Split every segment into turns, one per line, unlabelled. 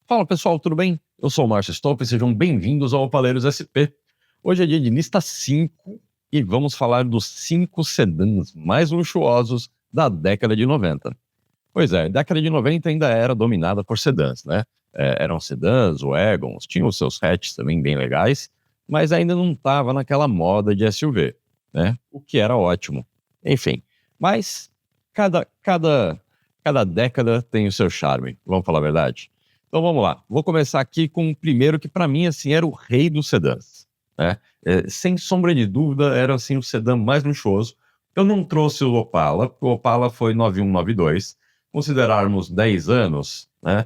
Fala pessoal, tudo bem? Eu sou o Márcio Stolpe e sejam bem-vindos ao Opaleiros SP. Hoje é dia de lista 5 e vamos falar dos 5 sedãs mais luxuosos da década de 90. Pois é, a década de 90 ainda era dominada por sedãs, né? Eram sedãs, wagons, tinham os seus hatches também bem legais, mas ainda não estava naquela moda de SUV, né? O que era ótimo. Enfim, mas cada década tem o seu charme, vamos falar a verdade. Então vamos lá. Vou começar aqui com o primeiro que para mim assim era o rei dos sedãs, né? Sem sombra de dúvida era assim o sedã mais luxuoso. Eu não trouxe o Opala, porque o Opala foi 9192. Considerarmos 10 anos, né?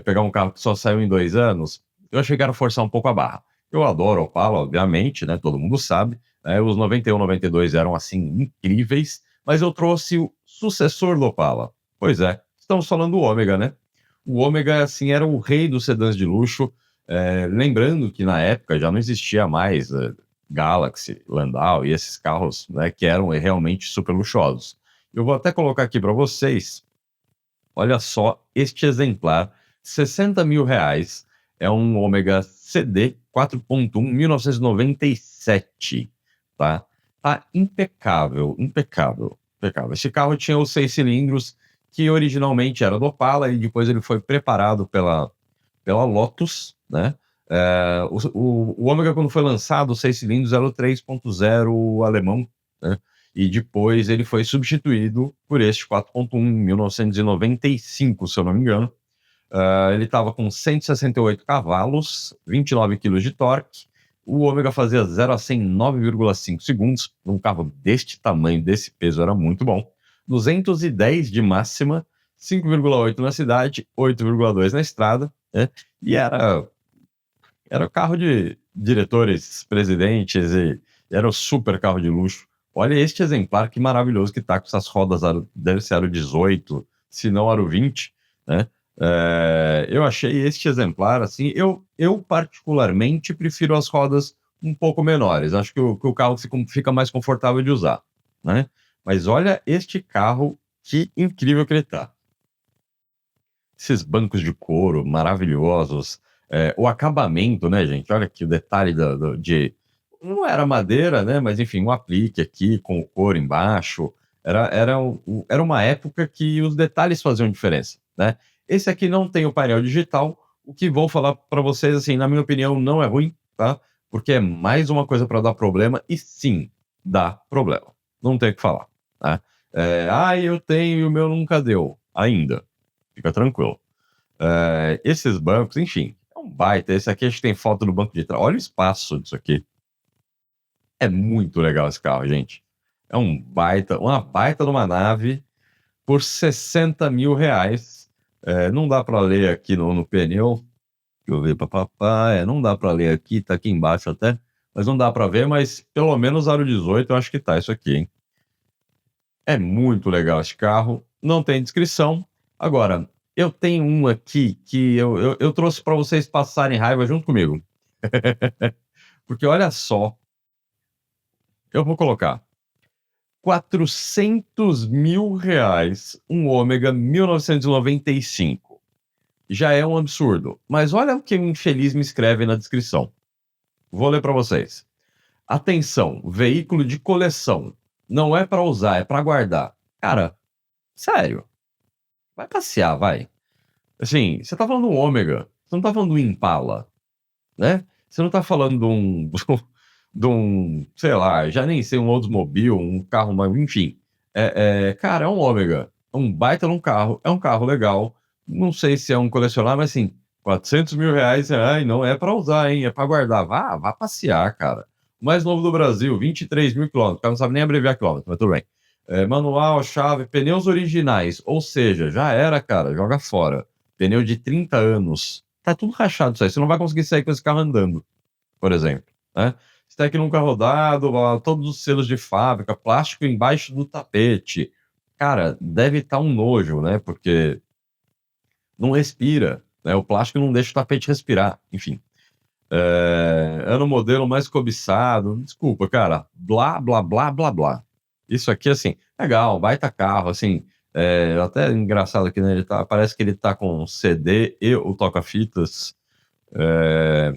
Pegar um carro que só saiu em 2 anos, eu achei que era forçar um pouco a barra. Eu adoro o Opala, obviamente, né? Todo mundo sabe. Os 91, 92 eram assim incríveis, mas eu trouxe o sucessor do Opala. Pois é, estamos falando do Ômega, né? O Ômega, assim, era o rei dos sedãs de luxo. Lembrando que na época já não existia mais Galaxy, Landau e esses carros, né, que eram realmente super luxuosos. Eu vou até colocar aqui para vocês. Olha só este exemplar, 60 mil reais. É um Ômega CD 4.1 1997, tá? Tá impecável, impecável, impecável. Esse carro tinha os 6 cilindros, que originalmente era do Opala, e depois ele foi preparado pela Lotus, né? O Ômega, quando foi lançado, os 6 cilindros era o 3.0 alemão, né? E depois ele foi substituído por este 4.1 em 1995, se eu não me engano. Ele estava com 168 cavalos, 29 quilos de torque. O Ômega fazia 0 a 100 em 9,5 segundos. Um carro deste tamanho, desse peso, era muito bom. 210 de máxima, 5,8 na cidade, 8,2 na estrada, né? E era o carro de diretores, presidentes, e era o super carro de luxo. Olha este exemplar, que maravilhoso que tá com essas rodas, deve ser aro 18, se não aro 20, né? Eu achei este exemplar, assim, eu particularmente prefiro as rodas um pouco menores. Acho que o carro fica mais confortável de usar, né? Mas olha este carro, que incrível que ele tá. Esses bancos de couro maravilhosos, o acabamento, né, gente? Olha aqui o detalhe de. Não era madeira, né? Mas enfim, um aplique aqui com o couro embaixo. Era uma época que os detalhes faziam diferença, né? Esse aqui não tem o painel digital. O que vou falar para vocês, assim, na minha opinião, não é ruim, tá? Porque é mais uma coisa para dar problema, e sim, dá problema. Não tem o que falar, tá? Eu tenho e o meu nunca deu, ainda. Fica tranquilo. Esses bancos, enfim, é um baita. Esse aqui a gente tem foto do banco de trás. Olha o espaço disso aqui. É muito legal esse carro, gente. É uma baita de uma nave por 60 mil reais. Não dá para ler aqui no pneu. Deixa eu ver, papapá. Não dá para ler aqui, tá aqui embaixo até. Mas não dá para ver, mas pelo menos aro 18 eu acho que tá isso aqui, hein? É muito legal esse carro. Não tem descrição. Agora, eu tenho um aqui que eu trouxe para vocês passarem raiva junto comigo. Porque olha só, eu vou colocar 400 mil reais, um Ômega 1995. Já é um absurdo. Mas olha o que o infeliz me escreve na descrição. Vou ler para vocês. Atenção, veículo de coleção. Não é para usar, é para guardar. Cara, sério. Vai passear, vai. Assim, você tá falando do Ômega, você não tá falando do Impala, né? Você não tá falando sei lá, já nem sei, um Oldsmobile, um carro, mas enfim. Cara, é um Ômega, é um baita num carro, é um carro legal. Não sei se é um colecionável, mas assim, 400 mil reais, ai, não é pra usar, hein? É pra guardar. Vá passear, cara. O mais novo do Brasil, 23 mil quilômetros. O cara não sabe nem abreviar quilômetros, mas tudo bem. Manual, chave, pneus originais. Ou seja, já era, cara, joga fora. Pneu de 30 anos. Tá tudo rachado isso aí. Você não vai conseguir sair com esse carro andando, por exemplo, né? Stack nunca rodado, todos os selos de fábrica, plástico embaixo do tapete. Cara, deve estar um nojo, né? Porque não respira, né? O plástico não deixa o tapete respirar, enfim. Ano modelo mais cobiçado. Desculpa, cara. Blá, blá, blá, blá, blá. Isso aqui, assim, legal, baita carro, assim. Até engraçado aqui, né? Parece que ele tá com CD e o toca-fitas. É,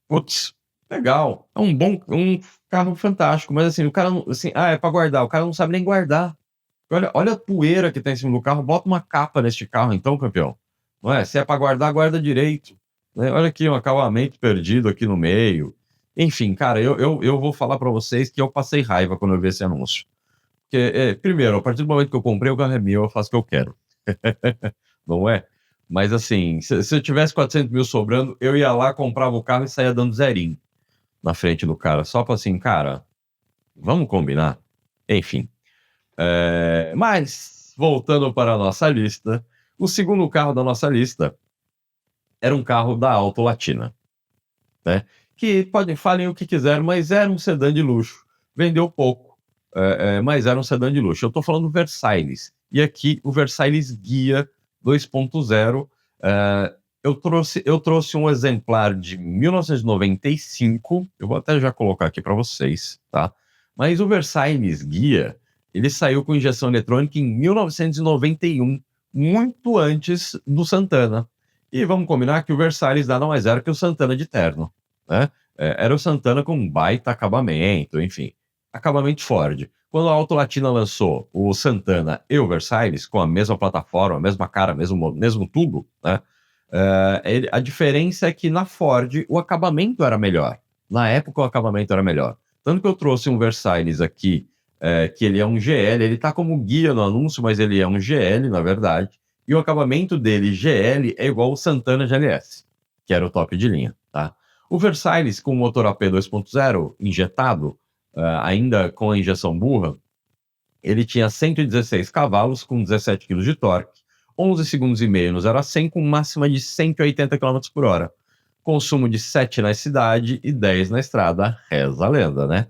putz, legal. É um carro fantástico, mas assim, o cara não, assim, é pra guardar. O cara não sabe nem guardar. Olha a poeira que tá em cima do carro. Bota uma capa neste carro, então, campeão. Não é? Se é pra guardar, guarda direito. Né? Olha aqui, um acabamento perdido aqui no meio. Enfim, cara, eu vou falar pra vocês que eu passei raiva quando eu vi esse anúncio. Porque, primeiro, a partir do momento que eu comprei o carro é meu, eu faço o que eu quero. Não é? Mas assim, se eu tivesse 400 mil sobrando, eu ia lá, comprava o carro e saía dando zerinho na frente do cara. Só pra assim, cara, vamos combinar? Enfim. Mas, voltando para a nossa lista, o segundo carro da nossa lista era um carro da Auto Latina, né? Que falem o que quiser, mas era um sedã de luxo. Vendeu pouco, mas era um sedã de luxo. Eu estou falando do Versailles. E aqui o Versailles Guia 2.0. Eu trouxe um exemplar de 1995. Eu vou até já colocar aqui para vocês, tá? Mas o Versailles Guia, ele saiu com injeção eletrônica em 1991, muito antes do Santana. E vamos combinar que o Versailles nada mais era que o Santana de terno, né? Era o Santana com um baita acabamento, enfim, acabamento Ford. Quando a Auto Latina lançou o Santana e o Versailles, com a mesma plataforma, a mesma cara, mesmo tudo, né? A diferença é que na Ford o acabamento era melhor. Na época o acabamento era melhor. Tanto que eu trouxe um Versailles aqui, que ele é um GL, ele tá como guia no anúncio, mas ele é um GL, na verdade. E o acabamento dele, GL, é igual o Santana GLS, que era o top de linha, tá? O Versailles com o motor AP 2.0 injetado, ainda com a injeção burra, ele tinha 116 cavalos com 17 kg de torque, 11 segundos e meio no 0 a 100 com máxima de 180 km por hora. Consumo de 7 na cidade e 10 na estrada, reza a lenda, né?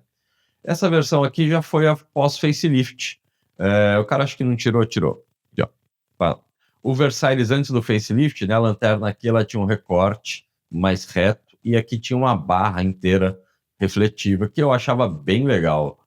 Essa versão aqui já foi a pós-facelift. O cara acho que não tirou. Aqui, ó. O Versailles antes do facelift, né, a lanterna aqui ela tinha um recorte mais reto e aqui tinha uma barra inteira refletiva que eu achava bem legal.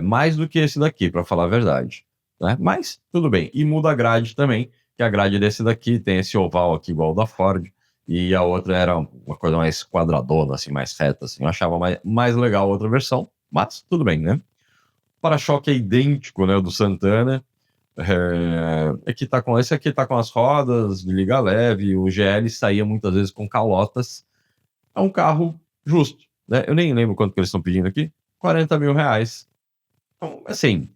Mais do que esse daqui, para falar a verdade. Né? Mas tudo bem. E muda a grade também, que a grade desse daqui tem esse oval aqui igual o da Ford e a outra era uma coisa mais quadradona, assim, mais reta. Assim. Eu achava mais legal a outra versão, mas tudo bem, né? O para-choque é idêntico, né, ao do Santana. Esse aqui tá com as rodas de liga leve, o GL saía muitas vezes com calotas. É um carro justo, né? Eu nem lembro quanto que eles estão pedindo aqui. 40 mil reais. Então, assim,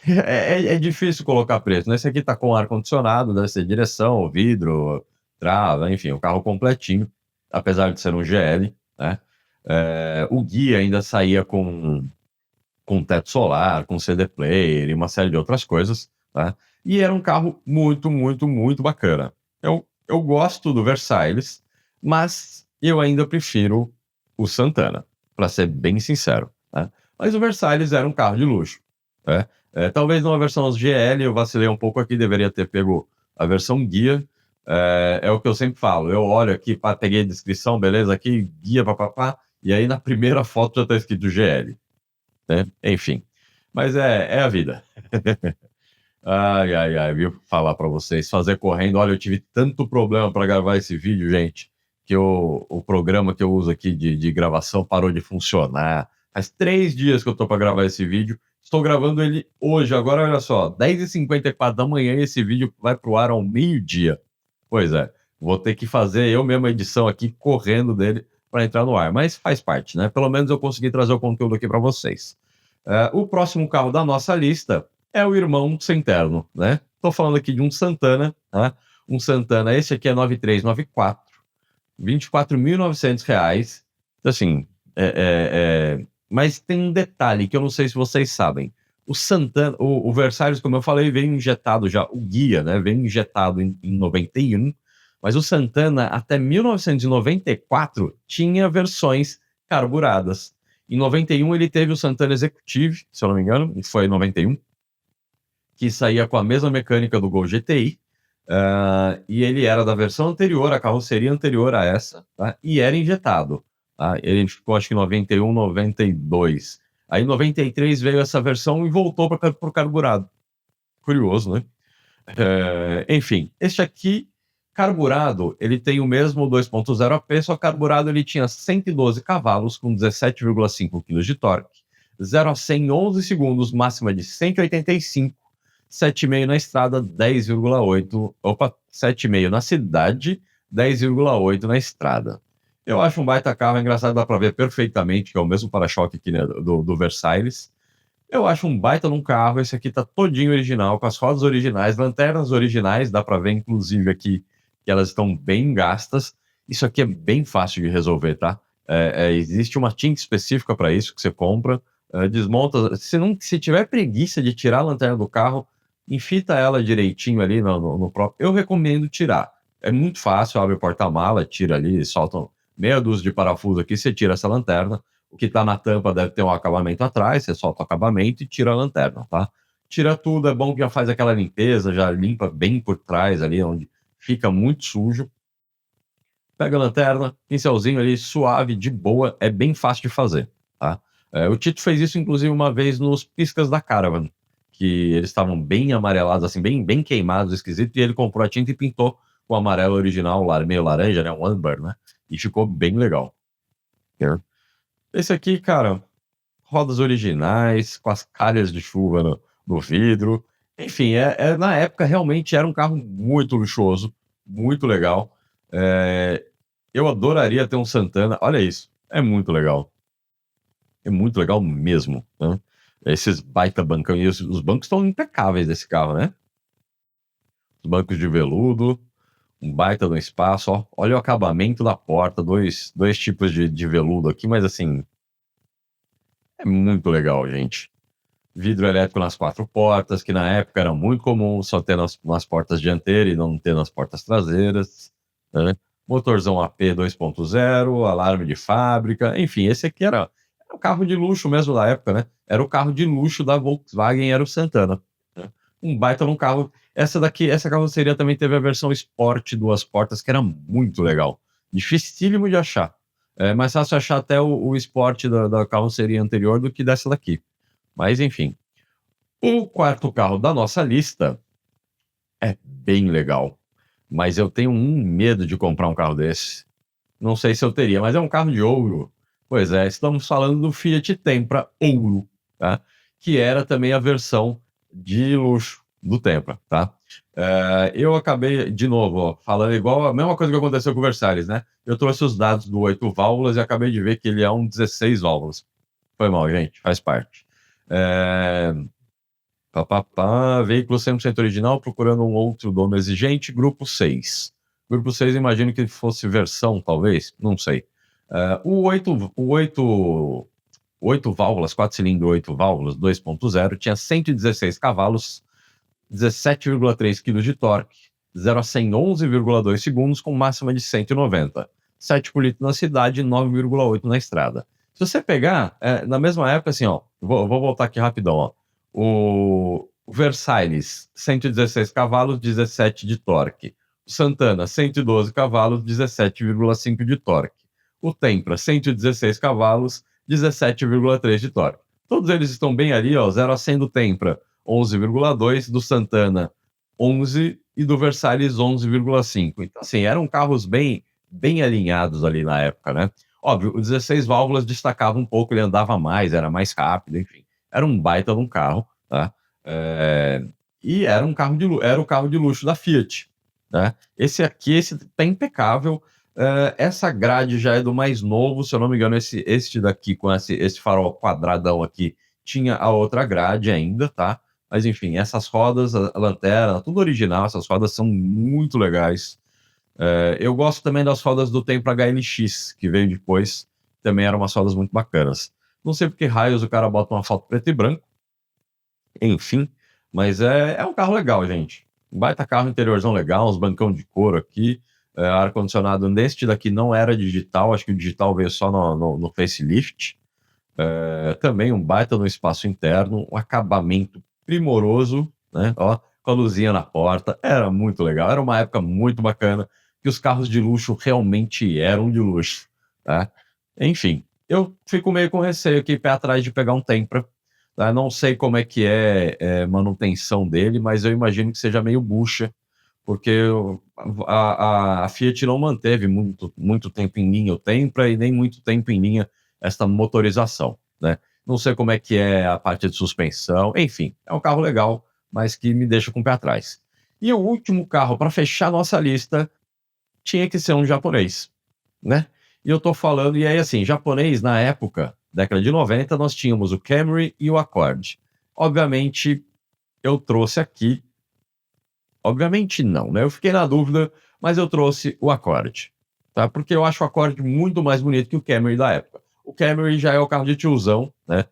é difícil colocar preço, né? Esse aqui tá com ar-condicionado, deve ser direção, vidro, trava, enfim, o carro completinho, apesar de ser um GL, né? O guia ainda saía com teto solar, com CD player e uma série de outras coisas, tá? E era um carro muito, muito, muito bacana. Eu gosto do Versailles, mas eu ainda prefiro o Santana, para ser bem sincero, né? Mas o Versailles era um carro de luxo, né? Talvez numa versão GL eu vacilei um pouco aqui, deveria ter pego a versão guia. É o que eu sempre falo. Eu olho aqui, peguei a descrição, beleza? Aqui, guia, papapá, e aí na primeira foto já tá escrito GL, né? Enfim, mas é a vida. Ai, ai, ai, viu? Falar pra vocês, fazer correndo. Olha, eu tive tanto problema para gravar esse vídeo, gente, que o programa que eu uso aqui de gravação parou de funcionar. Faz 3 dias que eu tô para gravar esse vídeo. Estou gravando ele hoje, agora olha só, 10h54 da manhã e esse vídeo vai pro ar ao meio-dia. Pois é, vou ter que fazer eu mesmo a edição aqui, correndo dele, para entrar no ar. Mas faz parte, né? Pelo menos eu consegui trazer o conteúdo aqui para vocês. O próximo carro da nossa lista é o irmão Centerno, né? Estou falando aqui de um Santana, né? Um Santana, esse aqui é 9394, R$ 24.900. Assim, mas tem um detalhe que eu não sei se vocês sabem. O Santana, o Versailles, como eu falei, veio injetado já, o guia, né? Veio injetado em 91, mas o Santana, até 1994, tinha versões carburadas. Em 91 ele teve o Santana Executive, se eu não me engano, foi em 91, que saía com a mesma mecânica do Gol GTI, e ele era da versão anterior, a carroceria anterior a essa, tá? E era injetado. Tá? Ele ficou acho que 91, 92. Aí em 93 veio essa versão e voltou para o carburado. Curioso, né? Enfim, este aqui, carburado, ele tem o mesmo 2.0 AP, só carburado ele tinha 112 cavalos com 17,5 kg de torque, 0 a 100 em 11 segundos, máxima de 185, 7,5 na estrada, 7,5 na cidade, 10,8 na estrada. Eu acho um baita carro, é engraçado, dá para ver perfeitamente que é o mesmo para-choque aqui, né, do Versailles. Eu acho um baita num carro, esse aqui tá todinho original, com as rodas originais, lanternas originais, dá para ver inclusive aqui que elas estão bem gastas. Isso aqui é bem fácil de resolver, tá? Existe uma tinta específica para isso que você compra, desmonta. Se tiver preguiça de tirar a lanterna do carro, enfita ela direitinho ali no próprio. Eu recomendo tirar. É muito fácil, abre o porta-mala, tira ali, solta meia dúzia de parafuso aqui, você tira essa lanterna. O que está na tampa deve ter um acabamento atrás, você solta o acabamento e tira a lanterna, tá? Tira tudo, é bom que já faz aquela limpeza, já limpa bem por trás ali, onde fica muito sujo. Pega a lanterna, pincelzinho ali, suave, de boa, é bem fácil de fazer, tá? O Tito fez isso, inclusive, uma vez nos piscas da Caravan, que eles estavam bem amarelados, assim, bem queimados, esquisito, e ele comprou a tinta e pintou com o amarelo original, meio laranja, né, um amber, né? E ficou bem legal. Esse aqui, cara, rodas originais, com as calhas de chuva no vidro. Enfim, na época realmente era um carro muito luxuoso, muito legal. Eu adoraria ter um Santana. Olha isso, é muito legal. É muito legal mesmo, né? Esses baita bancão. E os bancos estão impecáveis desse carro, né? Os bancos de veludo, um baita no espaço. Ó. Olha o acabamento da porta, dois tipos de veludo aqui, mas assim, é muito legal, gente. Vidro elétrico nas 4 portas, que na época era muito comum só ter nas portas dianteiras e não ter nas portas traseiras, né? Motorzão AP 2.0, alarme de fábrica, enfim, esse aqui era o carro de luxo mesmo da época, né? Era o carro de luxo da Volkswagen, era o Santana, né? Um baita num carro. Essa carroceria também teve a versão Sport 2 portas, que era muito legal. Dificílimo de achar. É mais fácil achar até o Sport da carroceria anterior do que dessa daqui. Mas enfim. O quarto carro da nossa lista é bem legal. Mas eu tenho um medo de comprar um carro desse. Não sei se eu teria, mas é um carro de ouro. Pois é, estamos falando do Fiat Tempra Ouro, tá? Que era também a versão de luxo do Tempra, tá? Eu acabei, de novo, ó, falando igual a mesma coisa que aconteceu com o Versalhes, né? Eu trouxe os dados do 8 válvulas e acabei de ver que ele é um 16 válvulas. Foi mal, gente, faz parte. Veículo 100% original, procurando um outro dono exigente, grupo 6. Grupo 6, imagino que fosse versão, talvez, não sei. O 8 válvulas, 4 cilindros, 8 válvulas, 2.0, tinha 116 cavalos, 17,3 kg de torque, 0 a 100 em 11,2 segundos, com máxima de 190. 7 por litro na cidade, 9,8 na estrada. Se você pegar, na mesma época, assim, ó, vou voltar aqui rapidão, ó. O Versailles, 116 cavalos, 17 de torque. O Santana, 112 cavalos, 17,5 de torque. O Tempra, 116 cavalos, 17,3 de torque. Todos eles estão bem ali, ó, 0 a 100 do Tempra, 11,2, do Santana, 11 e do Versailles, 11,5. Então, assim, eram carros bem alinhados ali na época, né? Óbvio, o 16 válvulas destacava um pouco, ele andava mais, era mais rápido, enfim. Era um baita de um carro, tá? E era era o carro de luxo da Fiat, né? Esse tá impecável. Essa grade já é do mais novo, se eu não me engano, este daqui com esse farol quadradão aqui tinha a outra grade ainda, tá? Mas enfim, essas rodas, a lanterna, tudo original, essas rodas são muito legais. Eu gosto também das rodas do Tempra HLX, que veio depois, também eram umas rodas muito bacanas. Não sei por que raios o cara bota uma foto preto e branco, enfim, mas é um carro legal, gente. Um baita carro, interiorzão legal, uns bancão de couro aqui, ar-condicionado neste daqui não era digital, acho que o digital veio só no facelift. Também um baita no espaço interno, um acabamento primoroso, né? Ó, com a luzinha na porta, era muito legal, era uma época muito bacana, que os carros de luxo realmente eram de luxo, tá? Enfim, eu fico meio com receio aqui, pé atrás de pegar um Tempra, tá? Não sei como é que manutenção dele, mas eu imagino que seja meio bucha, porque a Fiat não manteve muito tempo em linha o Tempra e nem muito tempo em linha esta motorização, né? Não sei como é que é a parte de suspensão, enfim, é um carro legal, mas que me deixa com o pé atrás. E o último carro para fechar nossa lista tinha que ser um japonês, né? E eu tô falando, e aí assim, japonês na época, década de 90, nós tínhamos o Camry e o Accord. Obviamente, eu trouxe aqui, obviamente não, né? Eu fiquei na dúvida, mas eu trouxe o Accord, tá? Porque eu acho o Accord muito mais bonito que o Camry da época. O Camry já é o carro de tiozão, né?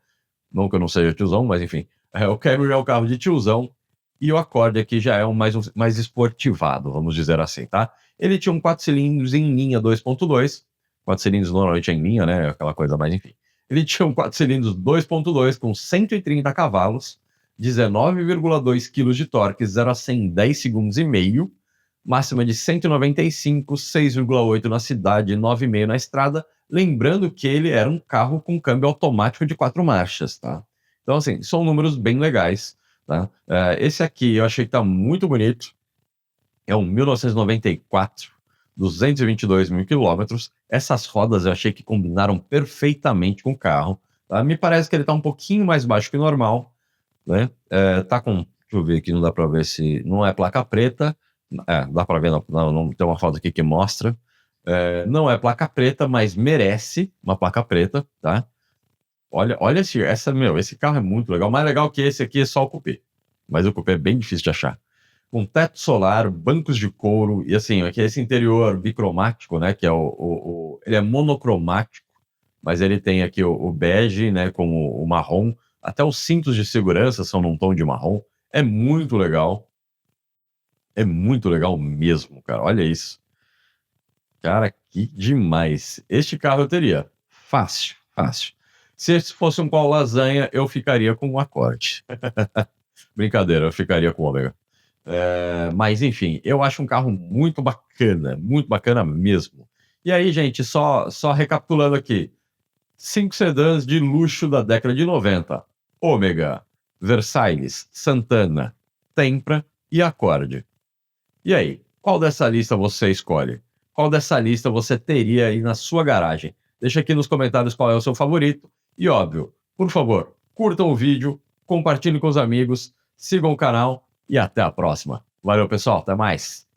Não que eu não seja tiozão, mas enfim. O Camry é o carro de tiozão e o Accord aqui já é mais esportivado, vamos dizer assim, tá? Ele tinha um 4 cilindros em linha 2.2. 4 cilindros normalmente é em linha, né? Aquela coisa mais, enfim. Ele tinha um 4 cilindros 2.2 com 130 cavalos, 19,2 kg de torque, 0 a 100 em 10 segundos e meio, máxima de 195, 6,8 na cidade, 9,5 na estrada. Lembrando que ele era um carro com câmbio automático de 4 marchas, tá? Então, assim, são números bem legais, tá? Esse aqui eu achei que tá muito bonito. É um 1994, 222 mil quilômetros. Essas rodas eu achei que combinaram perfeitamente com o carro, tá? Me parece que ele tá um pouquinho mais baixo que o normal, né? Tá com, deixa eu ver aqui, não dá para ver se não é placa preta. Dá para ver, não tem uma foto aqui que mostra. Não é placa preta, mas merece uma placa preta, tá? Olha esse carro é muito legal. Mais legal que esse aqui é só o cupê. Mas o cupê é bem difícil de achar. Com teto solar, bancos de couro e assim, aqui esse interior bicromático, né? Que é ele é monocromático, mas ele tem aqui o bege, né? Com o marrom. Até os cintos de segurança são num tom de marrom. É muito legal. É muito legal mesmo, cara. Olha isso. Cara, que demais. Este carro eu teria. Fácil, fácil. Se esse fosse um pau lasanha, eu ficaria com um Accord. Brincadeira, eu ficaria com o Ômega. Mas enfim, eu acho um carro muito bacana mesmo. E aí, gente, só recapitulando aqui: 5 sedãs de luxo da década de 90: Ômega, Versailles, Santana, Tempra e Accord. E aí, qual dessa lista você escolhe? Qual dessa lista você teria aí na sua garagem? Deixa aqui nos comentários qual é o seu favorito. E óbvio, por favor, curtam o vídeo, compartilhem com os amigos, sigam o canal e até a próxima. Valeu, pessoal, até mais.